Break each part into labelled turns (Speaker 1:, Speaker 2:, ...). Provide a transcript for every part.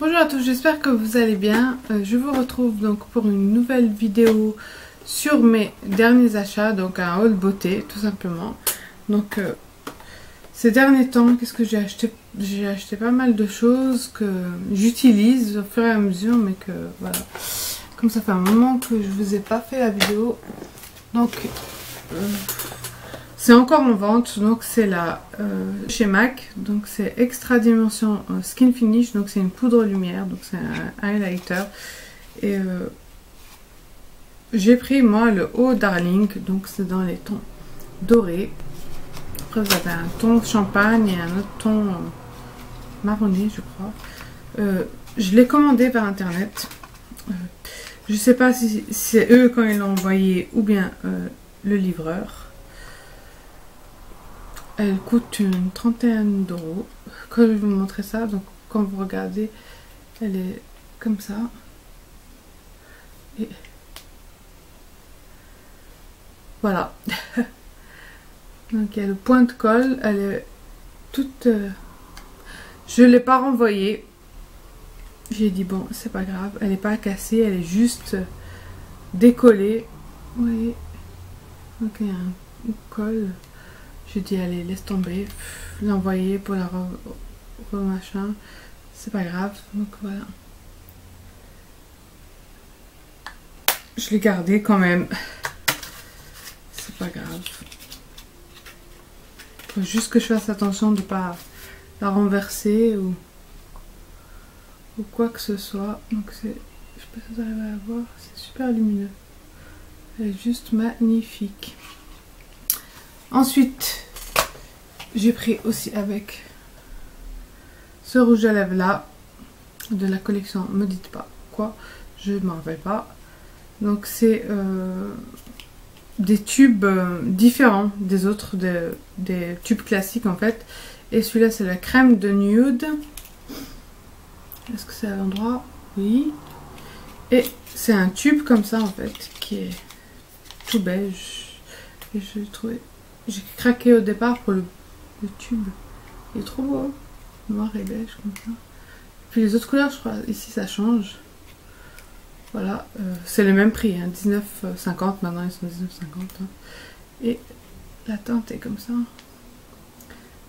Speaker 1: Bonjour à tous, j'espère que vous allez bien. Je vous retrouve donc pour une nouvelle vidéo sur mes derniers achats, donc un haul beauté tout simplement. Donc ces derniers temps, qu'est-ce que j'ai acheté? J'ai acheté pas mal de choses que j'utilise au fur et à mesure, mais que voilà, comme ça fait un moment que je vous ai pas fait la vidéo, donc c'est encore en vente. Donc c'est la chez MAC, donc c'est Extra Dimension Skin Finish, donc c'est une poudre lumière, donc c'est un highlighter. Et j'ai pris moi le haut Darling, donc c'est dans les tons dorés. Après vous avez un ton champagne et un autre ton marronné je crois. Je l'ai commandé par internet. Je sais pas si c'est eux quand ils l'ont envoyé ou bien le livreur. Elle coûte une trentaine d'euros. Quand je vais vous montrer ça, donc quand vous regardez, elle est comme ça. Et voilà. Donc il y a le point de colle. Elle est toute... Je ne l'ai pas renvoyée. J'ai dit bon, c'est pas grave. Elle n'est pas cassée, elle est juste décollée. Vous voyez. Donc il y a un colle. J'ai dit allez, laisse tomber, l'envoyer pour la machin, c'est pas grave. Donc voilà, je l'ai gardé quand même, c'est pas grave. Faut juste que je fasse attention de pas la renverser ou quoi que ce soit. Donc c'est, je sais pas si vous arrivez à la voir, c'est super lumineux, elle est juste magnifique. Ensuite, j'ai pris aussi avec ce rouge à lèvres là, de la collection Me Dites Pas Quoi, je ne m'en rappelle pas. Donc c'est des tubes différents des autres, des tubes classiques en fait. Et celui-là c'est la crème de nude. Est-ce que c'est à l'endroit? Oui. Et c'est un tube comme ça en fait, qui est tout beige. Et je l'ai trouvé... J'ai craqué au départ pour le tube. Il est trop beau. Noir et beige comme ça. Puis les autres couleurs, je crois, ici ça change. Voilà. C'est le même prix. Hein, 19,50. Maintenant ils sont 19,50. Hein. Et la teinte est comme ça.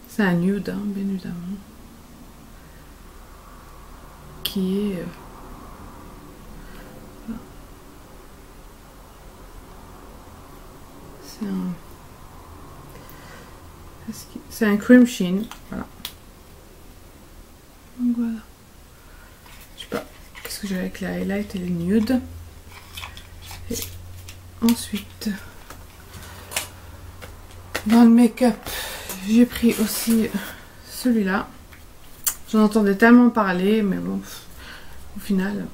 Speaker 1: C'est un nude, hein, bien évidemment. Qui est... voilà. C'est un cream sheen, voilà. Donc voilà. Je sais pas, qu'est-ce que j'ai avec les highlights et les nudes. Et ensuite, dans le make-up, j'ai pris aussi celui-là. J'en entendais tellement parler, mais bon, au final,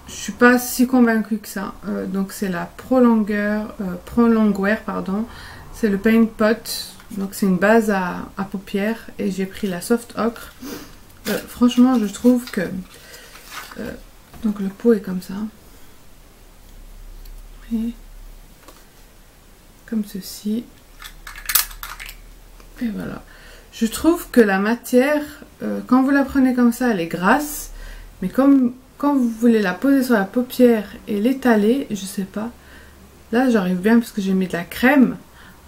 Speaker 1: je suis pas si convaincue que ça. Donc c'est la Prolongwear, pardon. C'est le Paint Pot. Donc c'est une base à paupières et j'ai pris la Soft Ocre. Franchement je trouve que donc le pot est comme ça. Et comme ceci. Et voilà. Je trouve que la matière, quand vous la prenez comme ça, elle est grasse. Mais comme quand vous voulez la poser sur la paupière et l'étaler, je sais pas. Là j'arrive bien parce que j'ai mis de la crème.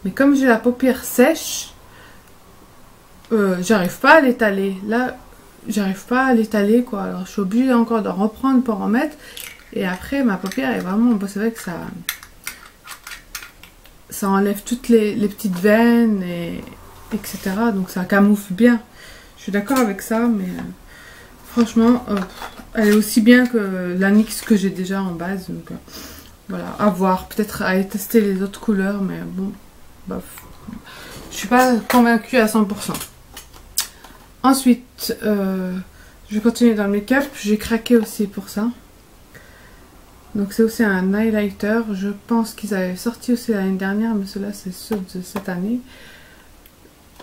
Speaker 1: Mais comme j'ai la paupière sèche, j'arrive pas à l'étaler. Là, j'arrive pas à l'étaler quoi. Alors je suis obligée encore de reprendre pour en mettre. Et après, ma paupière est vraiment... Bon, c'est vrai que ça enlève toutes les petites veines, etc. Donc ça camoufle bien. Je suis d'accord avec ça, mais franchement, elle est aussi bien que la NYX que j'ai déjà en base. Donc voilà, à voir. Peut-être à tester les autres couleurs, mais bon... Bof. Je suis pas convaincue à 100%. Ensuite, je vais continuer dans le make-up. J'ai craqué aussi pour ça. Donc c'est aussi un highlighter. Je pense qu'ils avaient sorti aussi l'année dernière, mais ceux-là c'est ceux de cette année.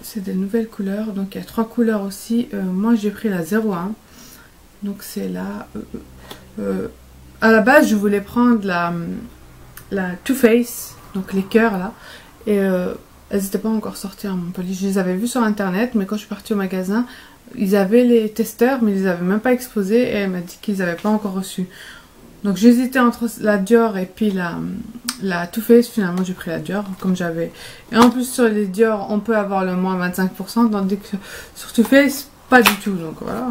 Speaker 1: C'est des nouvelles couleurs. Donc il y a 3 couleurs aussi. Moi j'ai pris la 01. Donc c'est la... à la base je voulais prendre la Too Faced. Donc les cœurs là. Et elles n'étaient pas encore sorties à Montpellier. Je les avais vues sur internet, mais quand je suis partie au magasin, Ils avaient les testeurs, mais ils les avaient même pas exposés et elle m'a dit qu'ils n'avaient pas encore reçu. Donc j'hésitais entre la Dior et puis la Too Faced. Finalement j'ai pris la Dior comme j'avais. Et en plus sur les Dior on peut avoir le moins 25%, tandis que sur Too Faced pas du tout. Donc voilà.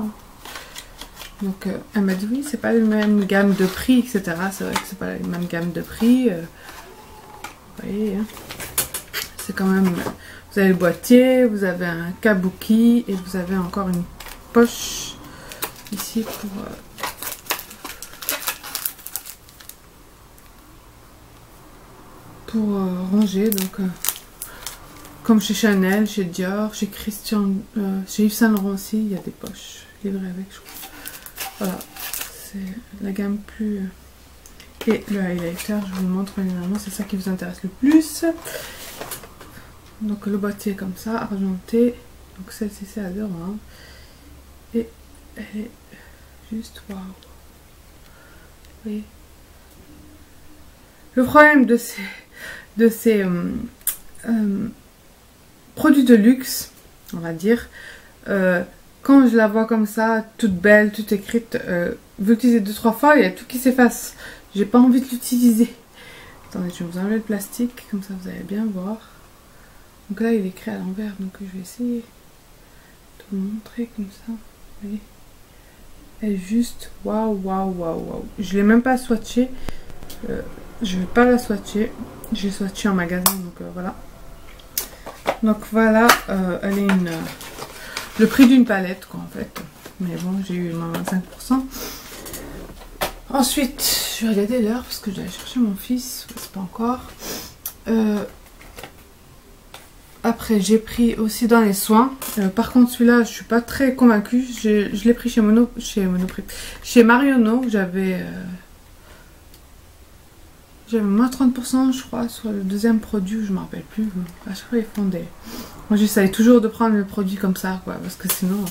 Speaker 1: Donc elle m'a dit oui, c'est pas la même gamme de prix, etc. C'est vrai que c'est pas la même gamme de prix. Vous voyez, hein. C'est quand même... Vous avez le boîtier, vous avez un kabuki et vous avez encore une poche ici pour ranger. Donc comme chez Chanel, chez Dior, chez Christian, chez Yves Saint Laurent aussi, il y a des poches livrées avec, je crois. Voilà, c'est la gamme plus... Et le highlighter, je vous montre évidemment, c'est ça qui vous intéresse le plus. Donc le boîtier comme ça, argenté. Donc celle-ci c'est adorable. Et elle est juste waouh. Vous voyez. Le problème de ces produits de luxe, on va dire, quand je la vois comme ça, toute belle, toute écrite, vous l'utilisez 2-3 fois, il y a tout qui s'efface. J'ai pas envie de l'utiliser. Attendez, je vais vous enlever le plastique, comme ça vous allez bien voir. Donc là, il est écrit à l'envers, donc je vais essayer de vous montrer comme ça. Vous voyez, elle est juste waouh, waouh, waouh, waouh. Je l'ai même pas swatché. Je vais pas la swatcher. J'ai swatché en magasin, donc voilà. Donc voilà, elle est le prix d'une palette, quoi, en fait. Mais bon, j'ai eu moins 25%. Ensuite, je vais regarder l'heure parce que je vais aller chercher mon fils. C'est pas encore. Après, j'ai pris aussi dans les soins. Par contre, celui-là, je suis pas très convaincue. Je l'ai pris chez Marionneau. J'avais moins 30%, je crois, sur le deuxième produit. Je me rappelle plus. À chaque fois, ils font des... Moi, j'essaye toujours de prendre le produit comme ça, quoi, parce que sinon,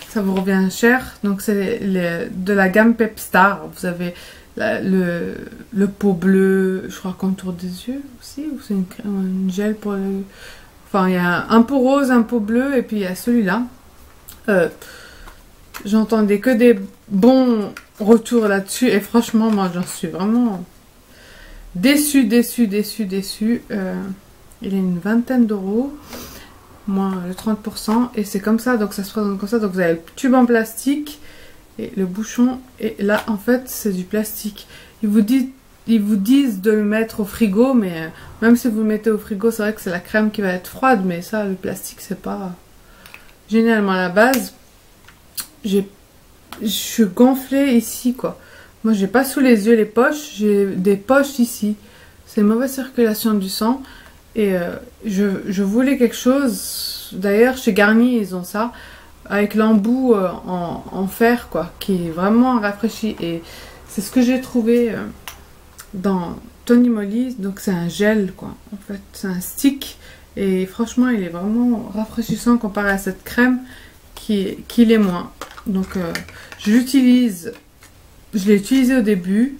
Speaker 1: ça vous revient cher. Donc, c'est de la gamme Pepstar. Vous avez le pot bleu, je crois, contour des yeux aussi. Ou c'est une gel pour le... Enfin, il y a un pot rose, un pot bleu, et puis il y a celui-là. J'entendais que des bons retours là-dessus, et franchement, moi, j'en suis vraiment déçue. Il est une vingtaine d'euros, moins le 30%, et c'est comme ça, donc ça se présente comme ça. Donc vous avez le tube en plastique, et le bouchon, et là, en fait, c'est du plastique. Ils vous disent de le mettre au frigo, mais même si vous le mettez au frigo, c'est vrai que c'est la crème qui va être froide, mais ça, le plastique, c'est pas génialement à la base. Je suis gonflée ici, quoi. Moi, j'ai pas sous les yeux les poches, j'ai des poches ici. C'est une mauvaise circulation du sang. Et je voulais quelque chose, d'ailleurs, chez Garnier, ils ont ça, avec l'embout en fer, quoi, qui est vraiment rafraîchi. Et c'est ce que j'ai trouvé... dans Tony Moly, donc c'est un gel, quoi, en fait c'est un stick, et franchement il est vraiment rafraîchissant comparé à cette crème qui l'est moins. Donc je l'ai utilisé au début.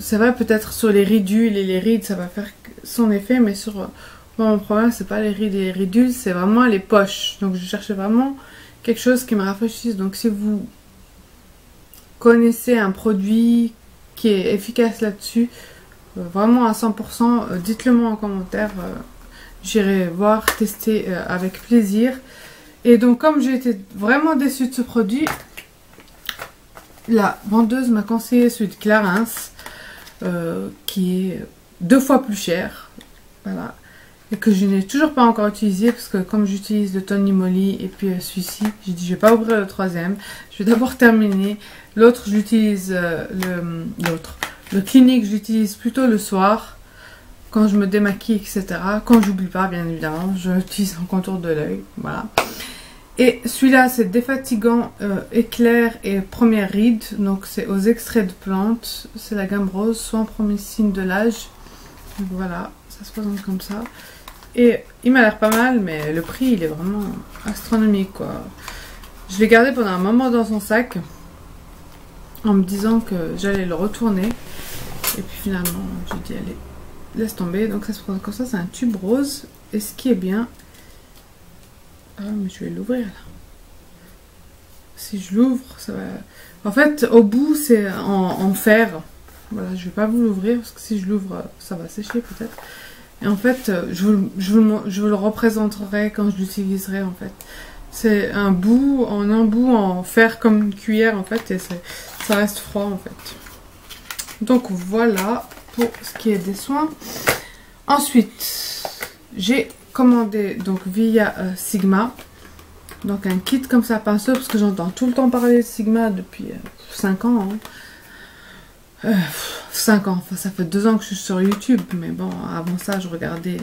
Speaker 1: C'est vrai, peut-être sur les ridules et les rides ça va faire son effet, mais sur moi, mon problème c'est pas les rides et les ridules, c'est vraiment les poches. Donc je cherchais vraiment quelque chose qui me rafraîchisse. Donc si vous connaissez un produit qui est efficace là-dessus, vraiment à 100%, dites-le moi en commentaire, j'irai voir, tester avec plaisir. Et donc comme j'ai été vraiment déçue de ce produit, la vendeuse m'a conseillé celui de Clarins, qui est 2 fois plus cher, voilà, et que je n'ai toujours pas encore utilisé, parce que comme j'utilise le Tony Moly et puis celui-ci, j'ai dit je vais pas ouvrir le troisième, je vais d'abord terminer. L'autre, je l'utilise, le Clinique, je l'utilise plutôt le soir, quand je me démaquille, etc. Quand j'oublie pas, bien évidemment, je l'utilise en contour de l'œil, voilà. Et celui-là, c'est défatigant, éclair et première ride, donc c'est aux extraits de plantes, c'est la gamme rose, soin premier signe de l'âge. Donc voilà, ça se présente comme ça. Et il m'a l'air pas mal, mais le prix, il est vraiment astronomique, quoi. Je l'ai gardé pendant un moment dans son sac, en me disant que j'allais le retourner. Et puis finalement, j'ai dit allez, laisse tomber. Donc ça se présente comme ça, c'est un tube rose. Et ce qui est bien... Ah mais je vais l'ouvrir là. si je l'ouvre, ça va... En fait, au bout, c'est en fer. Voilà, je vais pas vous l'ouvrir parce que si je l'ouvre, ça va sécher peut-être. Et en fait, je vous le représenterai quand je l'utiliserai en fait. C'est un bout, en embout en fer comme une cuillère en fait, et ça reste froid en fait. Donc voilà pour ce qui est des soins. Ensuite, j'ai commandé donc via Sigma, donc un kit comme ça pinceau, parce que j'entends tout le temps parler de Sigma depuis 5 ans. Hein. 5 ans, enfin ça fait 2 ans que je suis sur YouTube, mais bon, avant ça je regardais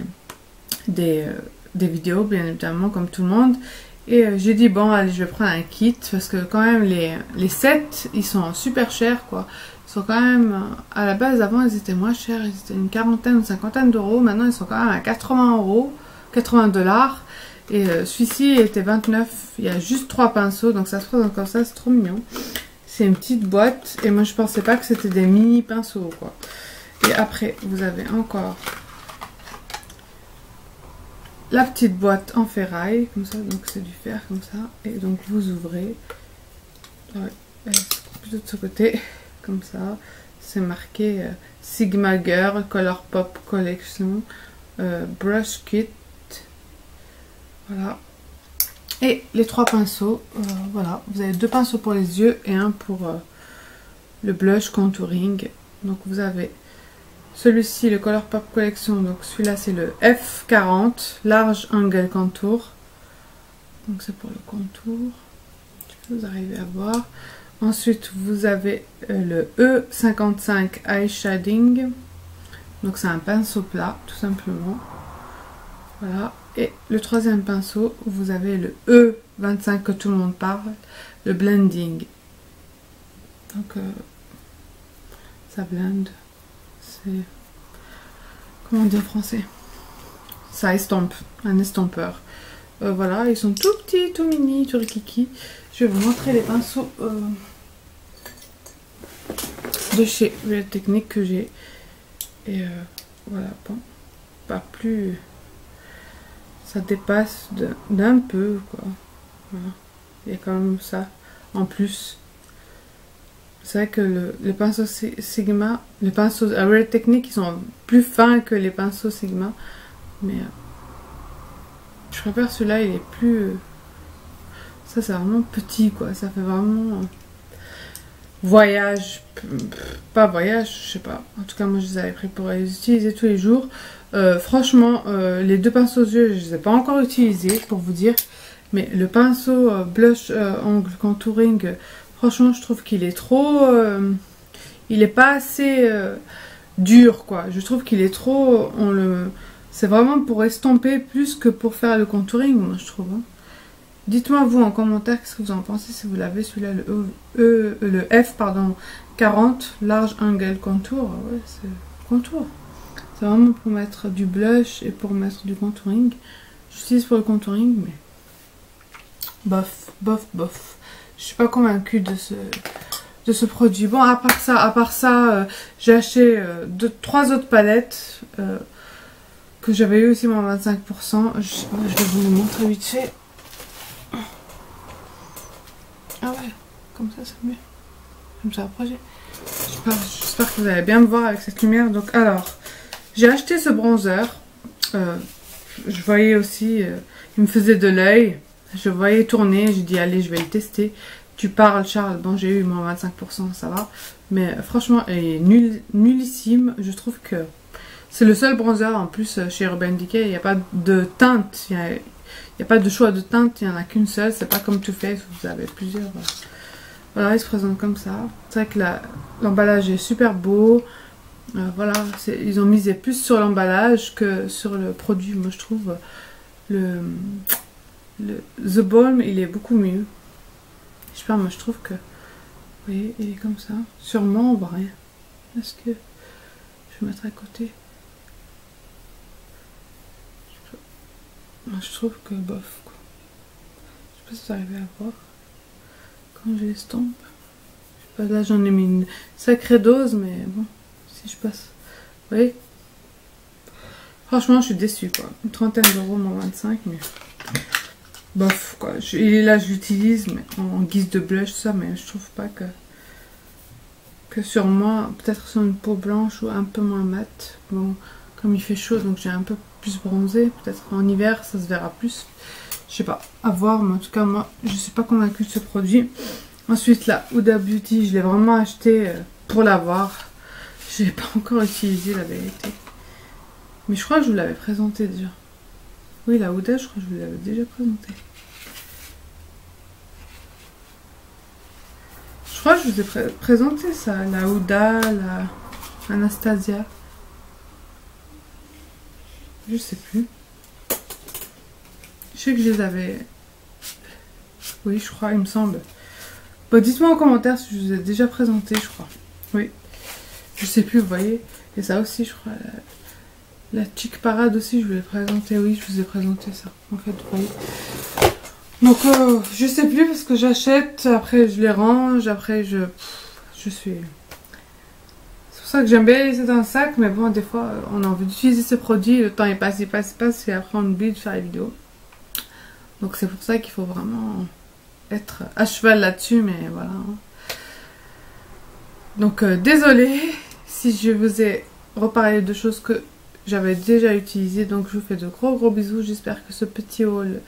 Speaker 1: des vidéos bien évidemment comme tout le monde. Et j'ai dit bon allez je vais prendre un kit, parce que quand même les sets ils sont super chers quoi. Ils sont quand même, à la base avant ils étaient moins chers, ils étaient une quarantaine ou cinquantaine d'euros, maintenant ils sont quand même à 80 euros, 80 $. Et celui-ci était 29, il y a juste 3 pinceaux, donc ça se présente comme ça, c'est trop mignon. C'est une petite boîte, et moi je pensais pas que c'était des mini pinceaux quoi. Et après vous avez encore la petite boîte en ferraille, comme ça, donc c'est du fer comme ça, et donc vous ouvrez, ouais, plutôt de ce côté, comme ça, c'est marqué Sigma Girl Color Pop Collection Brush Kit, voilà, et les 3 pinceaux, voilà, vous avez 2 pinceaux pour les yeux et un pour le blush contouring, donc vous avez celui-ci, le Color Pop Collection, donc celui-là c'est le F40, Large Angle Contour. Donc c'est pour le contour, vous arrivez à voir. Ensuite vous avez le E55 Eye Shading, donc c'est un pinceau plat tout simplement. Voilà, et le troisième pinceau, vous avez le E25 que tout le monde parle, le Blending. Donc ça blende. C'est... Comment dire en français? Ça estompe, un estompeur. Voilà, ils sont tout petits, tout mini, tout rikiki. Je vais vous montrer les pinceaux de chez Real Technique que j'ai. Et voilà, bon, pas plus... Ça dépasse d'un peu, quoi. Voilà. Il y a quand même ça en plus. C'est vrai que les pinceaux Sigma, les pinceaux Real Technique, ils sont plus fins que les pinceaux Sigma. Mais je préfère celui-là, il est plus... ça c'est vraiment petit quoi, ça fait vraiment... voyage. Pas voyage, je sais pas. En tout cas moi je les avais pris pour les utiliser tous les jours. Franchement, les 2 pinceaux aux yeux, je les ai pas encore utilisés pour vous dire. Mais le pinceau blush angle contouring... franchement, je trouve qu'il est trop... il est pas assez dur, quoi. Je trouve qu'il est trop... c'est vraiment pour estomper plus que pour faire le contouring, moi, je trouve. Hein. Dites-moi, vous, en commentaire, qu'est-ce que vous en pensez, si vous l'avez, celui-là, le F, pardon, 40, Large Angle Contour. Ouais, c'est contour. C'est vraiment pour mettre du blush et pour mettre du contouring. J'utilise pour le contouring, mais... bof, bof, bof. Je suis pas convaincue de ce produit. Bon, à part ça, j'ai acheté 3 autres palettes que j'avais eu aussi moins 25%. Je vais vous les montrer vite fait. Ah ouais, comme ça c'est mieux. Comme ça approcher. J'espère que vous allez bien me voir avec cette lumière. Donc alors, j'ai acheté ce bronzer. Je voyais aussi, il me faisait de l'œil. Je voyais tourner, j'ai dit allez je vais le tester. Tu parles Charles, bon j'ai eu moins 25%, ça va. Mais franchement il est nullissime, je trouve que c'est le seul bronzer en plus chez Urban Decay, il n'y a pas de teinte, il n'y a pas de choix de teinte, il n'y en a qu'une seule, c'est pas comme Too Faced, vous avez plusieurs. Voilà, il se présente comme ça. C'est vrai que l'emballage est super beau. Voilà, ils ont misé plus sur l'emballage que sur le produit, moi je trouve. The Balm, il est beaucoup mieux. Je sais pas, moi je trouve que... vous voyez, il est comme ça. Sûrement, on voit rien. Est-ce que... je vais mettre à côté. Moi je trouve que bof, quoi. Je sais pas si vous arrivez à voir. Quand je l'estompe. Je sais pas, là j'en ai mis une sacrée dose, mais bon, si je passe... vous voyez. Franchement, je suis déçue, quoi. Une trentaine d'euros, moins 25, mais... bof quoi. Et là je l'utilise mais en guise de blush ça, mais je trouve pas que sur moi, peut-être sur une peau blanche ou un peu moins mate. Bon, comme il fait chaud donc j'ai un peu plus bronzé, peut-être en hiver ça se verra plus. Je sais pas, à voir, mais en tout cas moi je suis pas convaincue de ce produit. Ensuite la Huda Beauty, je l'ai vraiment acheté pour l'avoir. Je l'ai pas encore utilisé la vérité. Mais je crois que je vous l'avais présenté déjà. Oui, la Huda, je crois que je vous l'avais déjà présenté. Je crois que je vous ai présenté ça, la Huda, la Anastasia. Je sais plus. Je sais que je les avais... Oui, je crois, il me semble. Bon, dites-moi en commentaire si je vous ai déjà présenté, je crois. Oui. Je sais plus, vous voyez. Et ça aussi, je crois. La Chic Parade aussi, je vous l'ai présenté. Oui, je vous ai présenté ça. En fait, vous voyez. Donc, je sais plus parce que j'achète. Après, je les range. Après, je suis... C'est pour ça que j'aime bien les laisser dans un sac. Mais bon, des fois, on a envie d'utiliser ces produits. Le temps, il passe. Et après, on oublie de faire les vidéos. Donc, c'est pour ça qu'il faut vraiment être à cheval là-dessus. Mais voilà. Donc, désolée si je vous ai reparlé de choses que j'avais déjà utilisées. Donc, je vous fais de gros bisous. J'espère que ce petit haul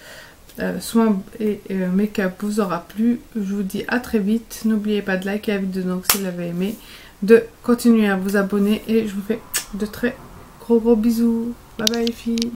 Speaker 1: soins et make-up vous aura plu. Je vous dis à très vite. N'oubliez pas de liker la vidéo donc si vous l'avez aimé, de continuer à vous abonner et je vous fais de très gros bisous. Bye bye les filles.